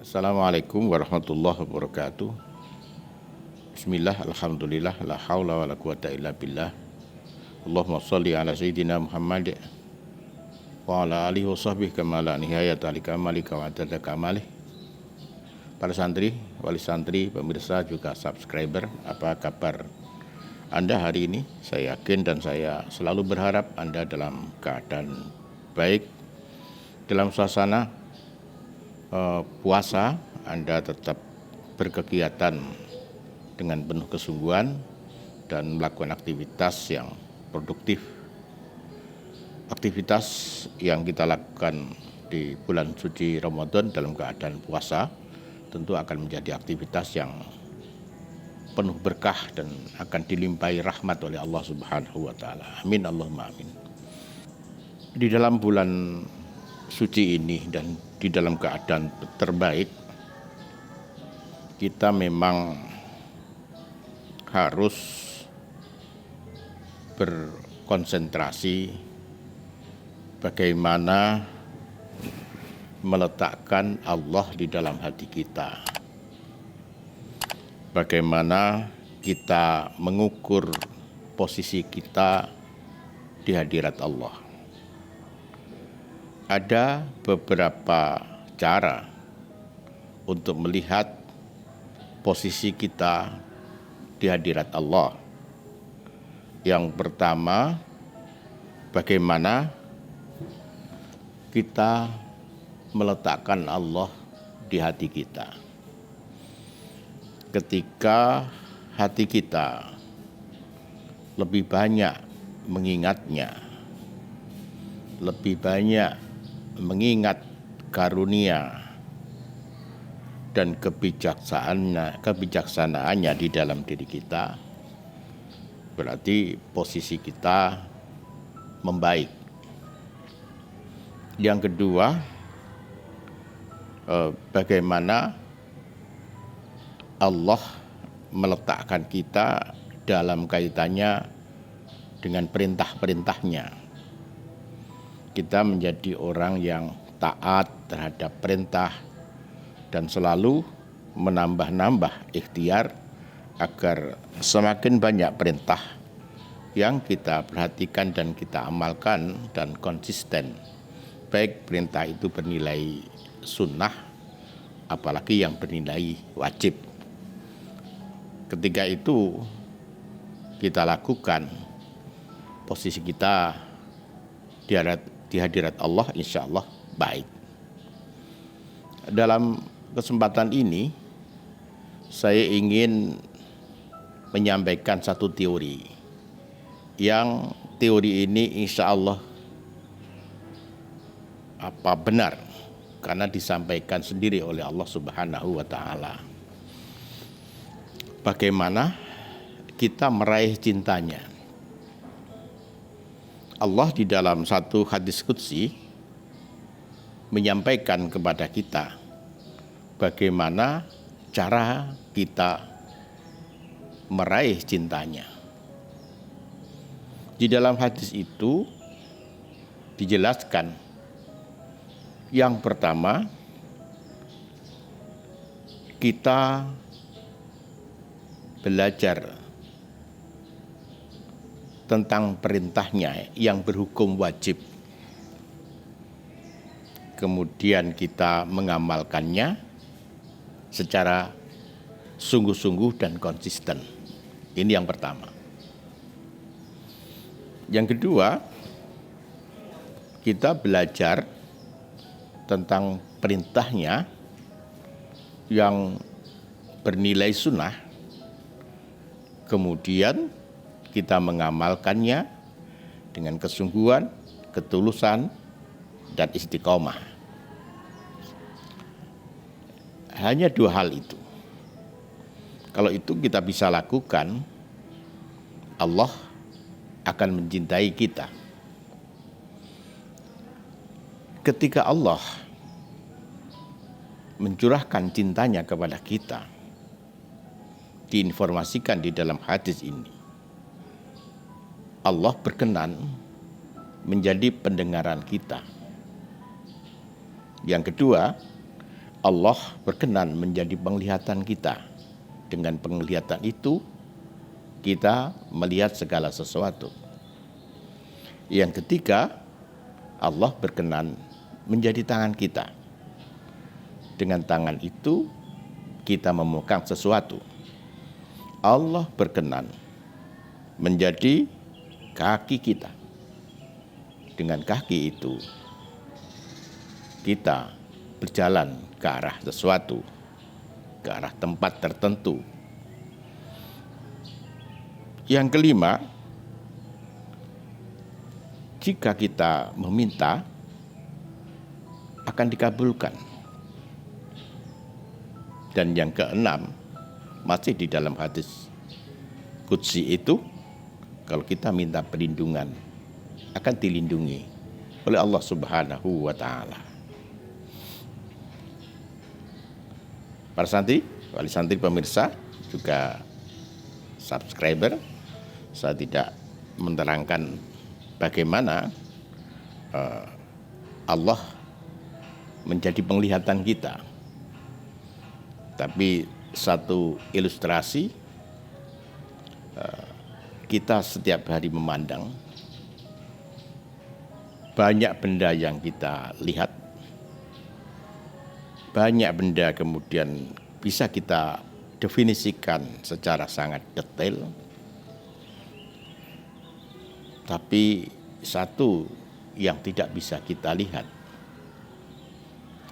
Assalamualaikum warahmatullahi wabarakatuh. Bismillah, alhamdulillah, la haula wa la quwata illa billah. Allahumma salli ala sayyidina Muhammad wa ala alihi wa sahbihi kama la nihayata li kamalika wa adada kamalih. Para santri, wali santri, pemirsa juga subscriber, apa kabar Anda hari ini? Saya yakin dan saya selalu berharap Anda dalam keadaan baik, dalam suasana puasa. Anda tetap berkegiatan dengan penuh kesungguhan dan melakukan aktivitas yang produktif. Aktivitas yang kita lakukan di bulan suci Ramadan dalam keadaan puasa tentu akan menjadi aktivitas yang penuh berkah dan akan dilimpahi rahmat oleh Allah Subhanahu wa taala. Amin Allahumma amin. Di dalam bulan suci ini dan di dalam keadaan terbaik, kita memang harus berkonsentrasi bagaimana meletakkan Allah di dalam hati kita. Bagaimana kita mengukur posisi kita di hadirat Allah. Ada beberapa cara untuk melihat posisi kita di hadirat Allah. Yang pertama, bagaimana kita meletakkan Allah di hati kita. Ketika hati kita lebih banyak mengingatnya, lebih banyak mengingat karunia dan kebijaksanaannya di dalam diri kita, berarti posisi kita membaik. Yang kedua, bagaimana Allah meletakkan kita dalam kaitannya dengan perintah-perintahnya. Kita menjadi orang yang taat terhadap perintah dan selalu menambah-nambah ikhtiar agar semakin banyak perintah yang kita perhatikan dan kita amalkan dan konsisten. Baik perintah itu bernilai sunnah, apalagi yang bernilai wajib. Ketika itu kita lakukan, posisi kita di hadirat Allah insya Allah baik. Dalam kesempatan ini saya ingin menyampaikan satu teori, yang teori ini insya Allah benar karena disampaikan sendiri oleh Allah Subhanahu wa taala. Bagaimana kita meraih cintanya. Allah di dalam satu hadis qudsi menyampaikan kepada kita bagaimana cara kita meraih cintanya. Di dalam hadis itu dijelaskan, yang pertama, kita belajar tentang perintahnya yang berhukum wajib. Kemudian kita mengamalkannya secara sungguh-sungguh dan konsisten. Ini yang pertama. Yang kedua, kita belajar tentang perintahnya yang bernilai sunnah. Kemudian kita mengamalkannya dengan kesungguhan, ketulusan, dan istiqomah. Hanya dua hal itu. Kalau itu kita bisa lakukan, Allah akan mencintai kita. Ketika Allah mencurahkan cintanya kepada kita, diinformasikan di dalam hadis ini, Allah berkenan menjadi pendengaran kita. Yang kedua, Allah berkenan menjadi penglihatan kita. Dengan penglihatan itu kita melihat segala sesuatu. Yang ketiga, Allah berkenan menjadi tangan kita. Dengan tangan itu kita memegang sesuatu. Allah berkenan menjadi kaki kita. Dengan kaki itu kita berjalan ke arah sesuatu, ke arah tempat tertentu. Yang kelima, jika kita meminta akan dikabulkan. Dan yang keenam, masih di dalam hadis qudsi itu, kalau kita minta perlindungan akan dilindungi oleh Allah Subhanahu wa taala. Para santri, wali santri pemirsa, juga subscriber, saya tidak menerangkan bagaimana Allah menjadi penglihatan kita. Tapi satu ilustrasi, kita setiap hari memandang banyak benda yang kita lihat, banyak benda kemudian bisa kita definisikan secara sangat detail. Tapi satu yang tidak bisa kita lihat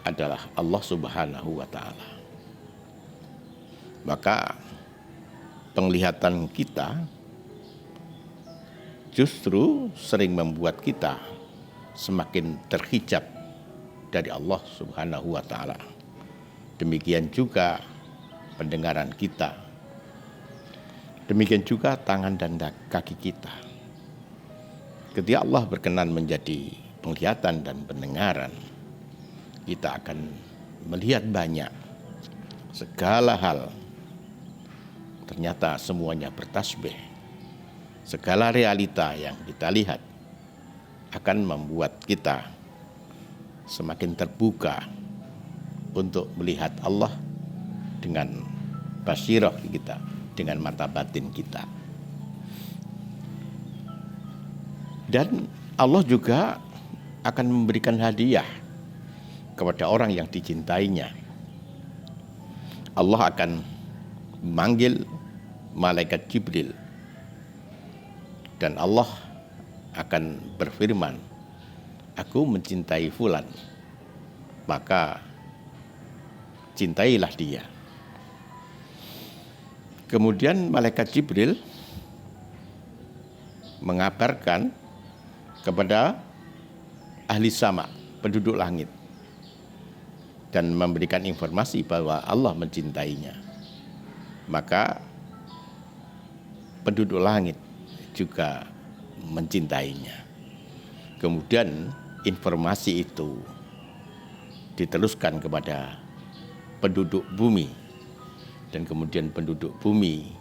adalah Allah Subhanahu wa taala. Maka penglihatan kita justru sering membuat kita semakin terhijab dari Allah Subhanahu wa taala. Demikian juga pendengaran kita. Demikian juga tangan dan kaki kita. Ketika Allah berkenan menjadi penglihatan dan pendengaran, kita akan melihat banyak segala hal. Ternyata semuanya bertasbih. Segala realita yang kita lihat akan membuat kita semakin terbuka untuk melihat Allah dengan basirah kita, dengan mata batin kita. Dan Allah juga akan memberikan hadiah kepada orang yang dicintainya. Allah akan memanggil malaikat Jibril dan Allah akan berfirman, "Aku mencintai fulan, maka cintailah dia." Kemudian malaikat Jibril mengabarkan kepada ahli sama, penduduk langit, dan memberikan informasi bahwa Allah mencintainya. Maka penduduk langit juga mencintainya. Kemudian informasi itu diteruskan kepada penduduk bumi, dan kemudian penduduk bumi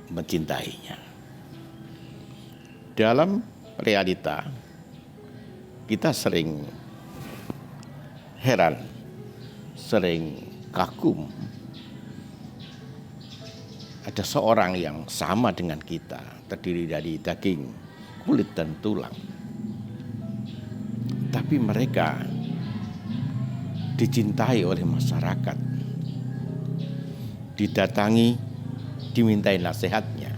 mencintainya. Dalam realita, kita sering heran, sering kagum. Ada seorang yang sama dengan kita, terdiri dari daging, kulit, dan tulang. Tapi mereka dicintai oleh masyarakat, didatangi, dimintai nasihatnya,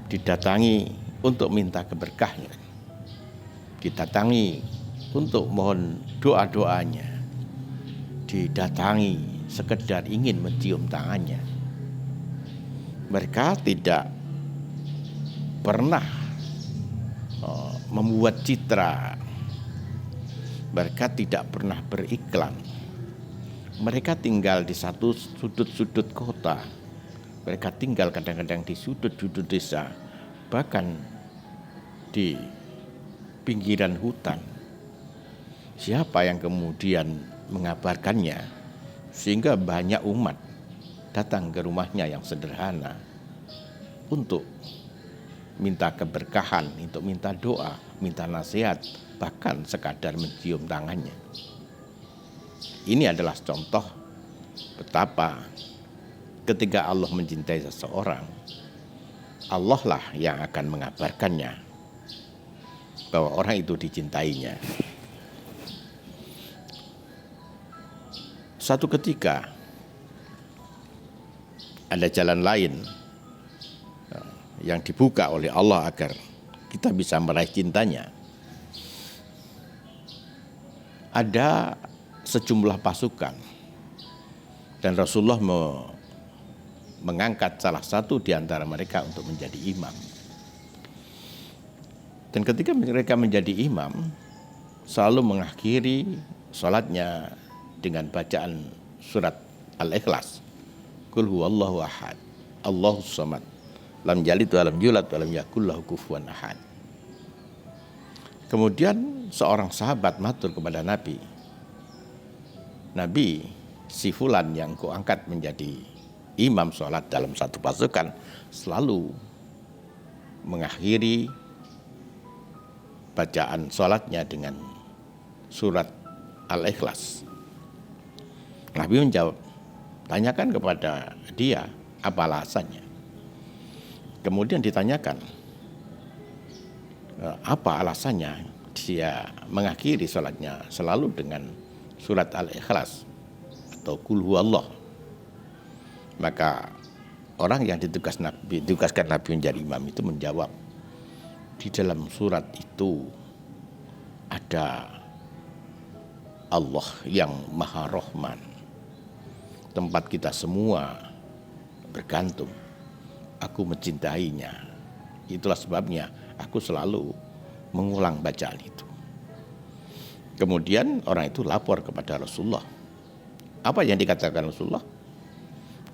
didatangi untuk minta keberkahnya, didatangi untuk mohon doa-doanya, didatangi sekedar ingin mencium tangannya. Mereka tidak pernah membuat citra, mereka tidak pernah beriklan. Mereka tinggal di satu sudut-sudut kota, mereka tinggal kadang-kadang di sudut-sudut desa, bahkan di pinggiran hutan. Siapa yang kemudian mengabarkannya sehingga banyak umat datang ke rumahnya yang sederhana untuk minta keberkahan, untuk minta doa, minta nasihat, bahkan sekadar mencium tangannya. ini adalah contoh betapa ketika Allah mencintai seseorang, Allah lah yang akan mengabarkannya bahwa orang itu dicintainya. Satu ketika ada jalan lain yang dibuka oleh Allah agar kita bisa meraih cintanya. Ada sejumlah pasukan dan Rasulullah mengangkat salah satu di antara mereka untuk menjadi imam. Dan ketika mereka menjadi imam, selalu mengakhiri sholatnya dengan bacaan surat Al-Ikhlas. Qul huwallahu ahad, Allahus samad, lam yalid wa lam yulad wa lam yakul lahu kufuwan ahad. Kemudian seorang sahabat matur kepada Nabi, Nabi, si fulan yang kau angkat menjadi imam sholat dalam satu pasukan selalu mengakhiri bacaan sholatnya dengan surat Al-Ikhlas. Nabi menjawab, tanyakan kepada dia apa alasannya. Kemudian ditanyakan, apa alasannya dia mengakhiri sholatnya selalu dengan surat Al-Ikhlas atau Qul huwallah. Maka orang yang ditugaskan Nabi menjadi imam itu menjawab, di dalam surat itu ada Allah yang Maha Rahman, tempat kita semua bergantung. Aku mencintainya. Itulah sebabnya aku selalu mengulang bacaan itu. Kemudian orang itu lapor kepada Rasulullah. Apa yang dikatakan Rasulullah?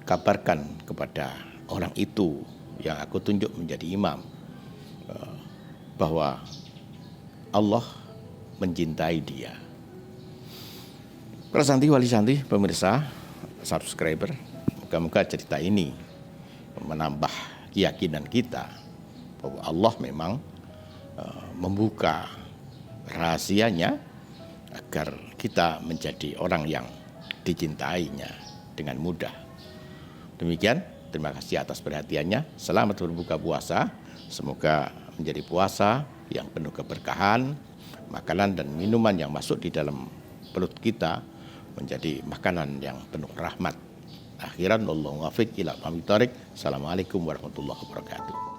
Kabarkan kepada orang itu yang aku tunjuk menjadi imam bahwa Allah mencintai dia. Para santri wali santri, pemirsa, subscriber, moga-moga cerita ini menambah keyakinan kita bahwa Allah memang membuka rahasianya agar kita menjadi orang yang dicintainya dengan mudah. Demikian, terima kasih atas perhatiannya. Selamat berbuka puasa. Semoga menjadi puasa yang penuh keberkahan, makanan dan minuman yang masuk di dalam perut kita menjadi makanan yang penuh rahmat. Akhiran wallahu muwaffiq ila aqwamit thoriq. Assalamualaikum warahmatullahi wabarakatuh.